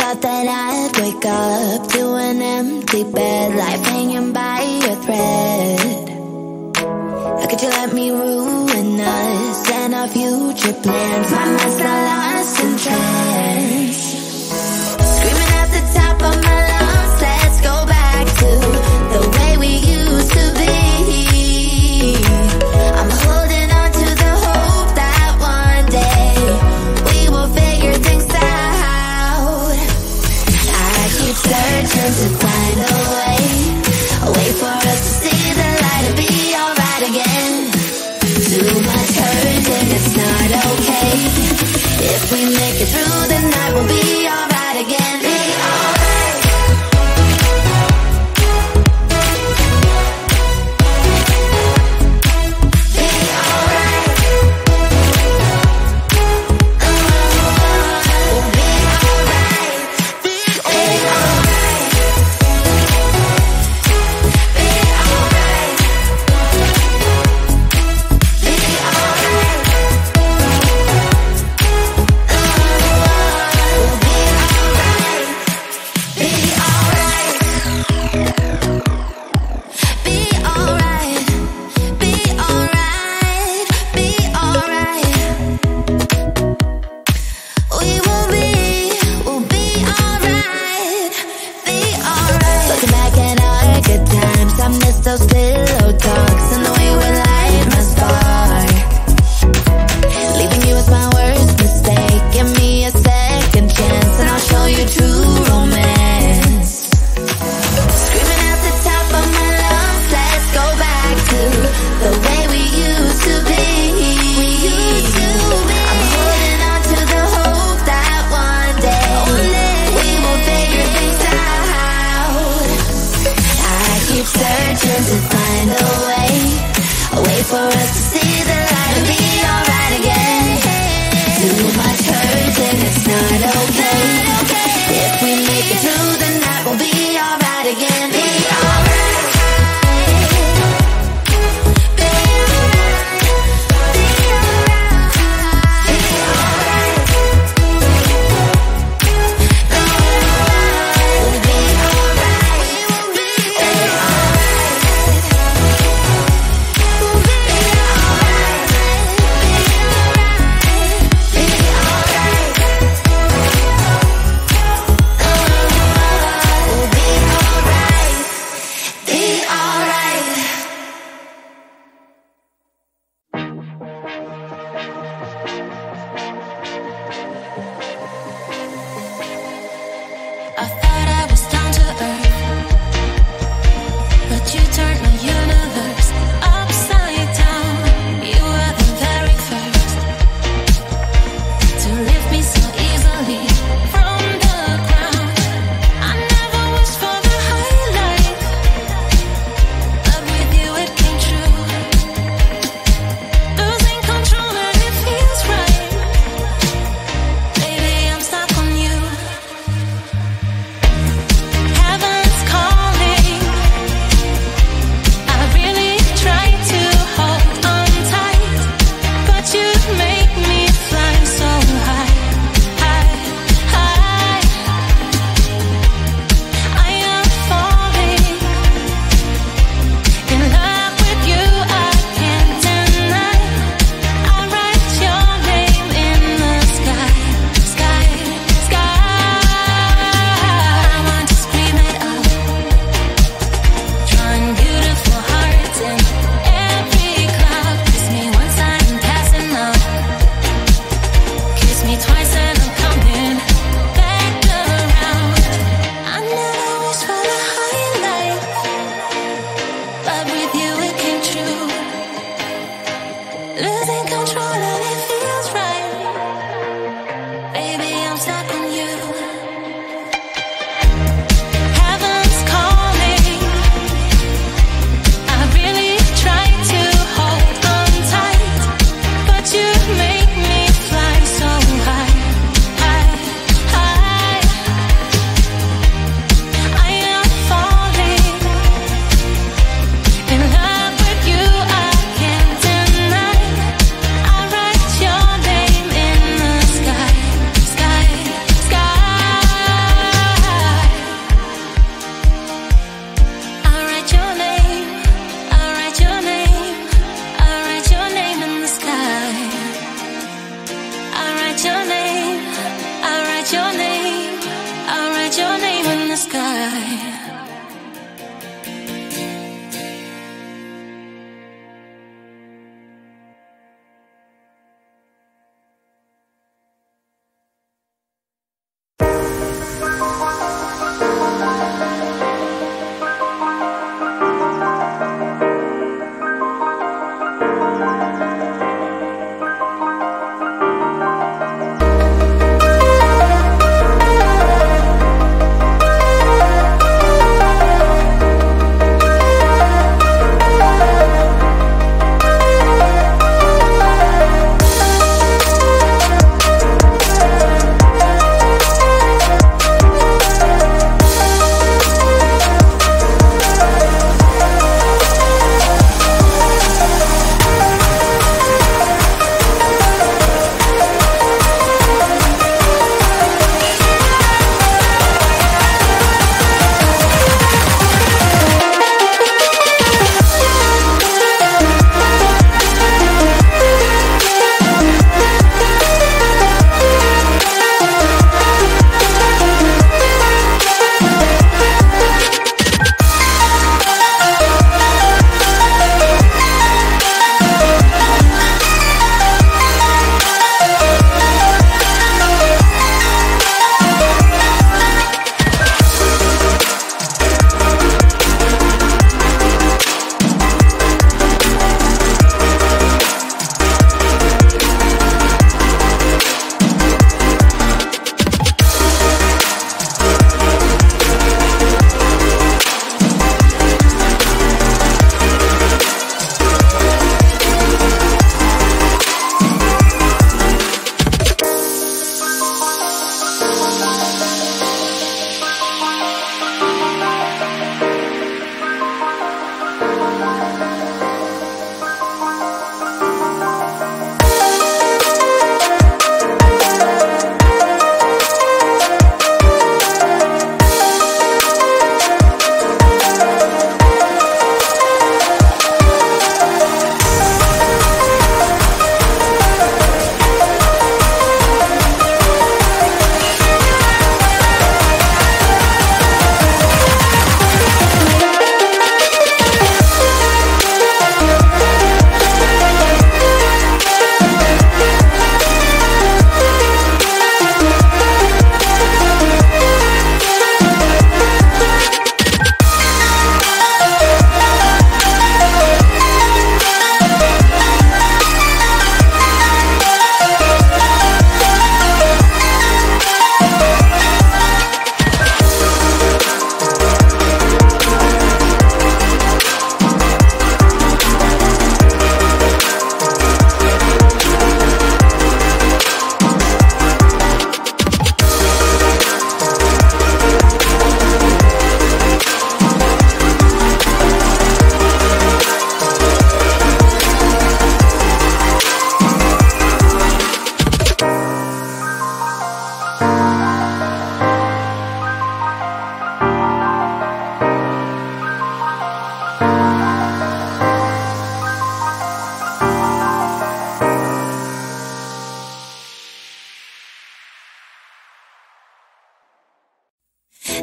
thought that I'd wake up to an empty bed, life hanging by a thread. How could you let me ruin us and our future plans? My mind's not lost in trance, screaming at the top of my lungs, let's go back to the way we used to be. I'm holding on to the hope that one day we will figure things out. I keep searching to find a way for us to see the light and be alright again. Too much hurt and it's not okay. If we make it through the night, we'll be alright again. Be alright. Be alright. We'll be alright. Be alright. Be alright. Be alright. We'll be alright. Be alright. Be alright. Be alright. Be alright. We'll be alright. Be alright. Looking back at our good times, I miss those pillow talks and the way we light my spark. Leaving you was my worst mistake. Give me a second chance and I'll show you true romance. Screaming at the top of my lungs, let's go back to the way we used to be. We used to be. I'm holding on to the hope that one day we will figure things out. I keep searching to find a way for us to see the light and be alright again. Too much hurt and it's not okay. If we make it through the night, we'll be alright again. Be alright. Be alright. Be alright. Be alright. We'll be alright. We'll be alright. We'll be alright. Be alright. Be alright. We'll be alright. Be alright. I thought I was down to earth, but you turned my universe upside down. You were the very first to lift me so easily from the ground. I never wished for the highlight, but with you it came true. Losing control and it feels right. Baby, I'm stuck on you. Heaven's calling.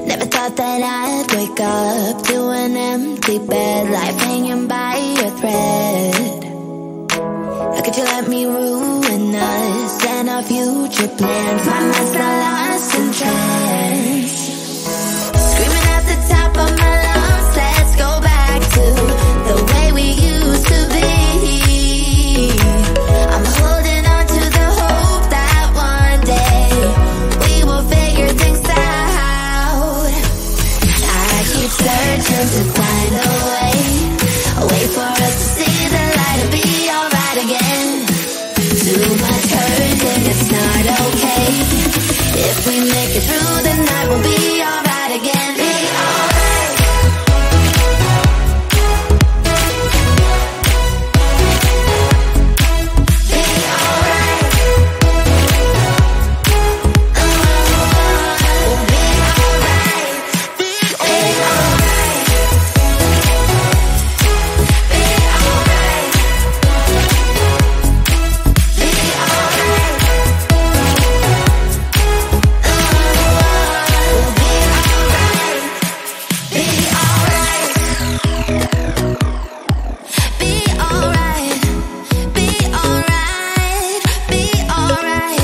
Never thought that I'd wake up to an empty bed, life hanging by a thread. How could you let me ruin us and our future plan? Find myself lost in trance, screaming at the top of my lungs. Let's go back to the way we used to be. I'm holding on to the hope that one day we will figure things out. I keep searching to find a way for us to see the light and be alright again. Too much hurt and it's not okay. If we make it through the night, we'll be alright again. Be alright. Be alright. We'll be alright. Be alright. Be alright. Be alright. We'll be alright. Be alright. Be alright. Be alright.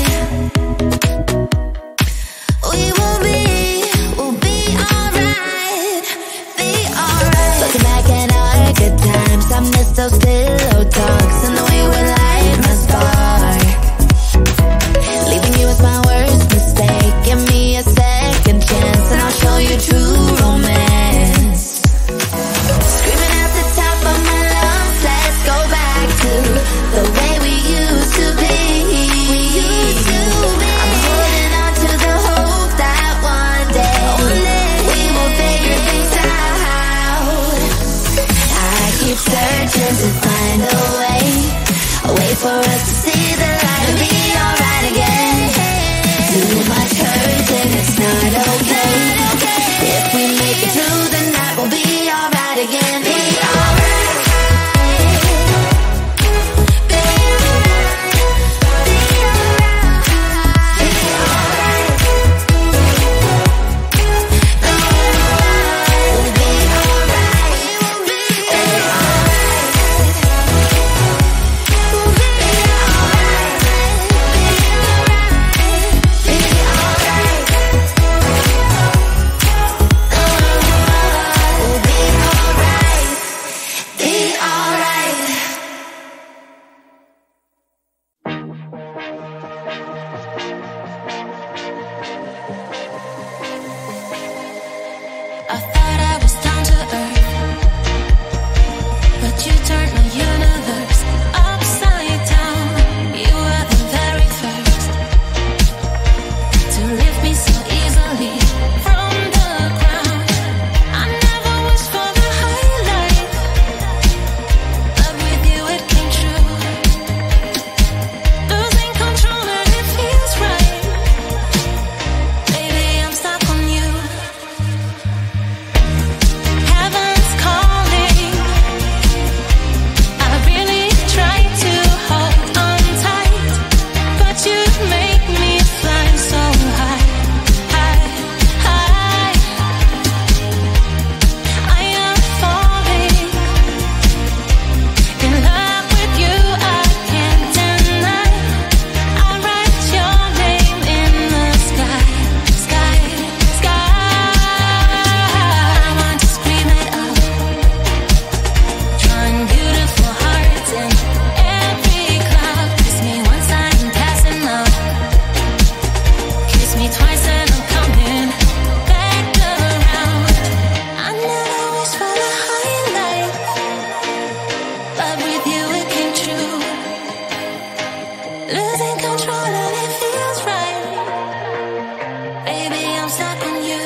Be alright. We'll be alright. Be alright. Looking back at our good times, I miss those pillow talks and the way we light my spark. Leaving you was my worst mistake. Give me a second chance and I'll show you true romance. Screaming at the top of my lungs, let's go back to the way we used to be. I'm holding on to the hope that one day we will figure things out. I keep searching to find a way for us to see the light and be alright again. Too much hurt and it's not okay. If we make it through the night, we'll be alright again. Be alright. Be alright. Be alright. Be alright. We'll be alright. We'll be alright. We'll be alright. Be alright. Be alright. We'll be alright. Be alright. I thought I was down to earth, but you turned my universe upside down. You were the very first to lift me so easily from the ground. I never wished for the highlight, but with you it came true. Losing control and it feels right. Baby, I'm stuck on you. Heaven's calling. I really try to hold on tight, but you make me fly so high, high, high. I am falling in love with you. I can't deny. I write your name in the sky, sky, sky. I want to scream it out, drawing beautiful hearts in every cloud. Kiss me once I'm passing out. Kiss me twice and I'm coming back around. I never wished for the highlight, but with you it came true. Losing control and it feels right. Baby, I'm stuck on you.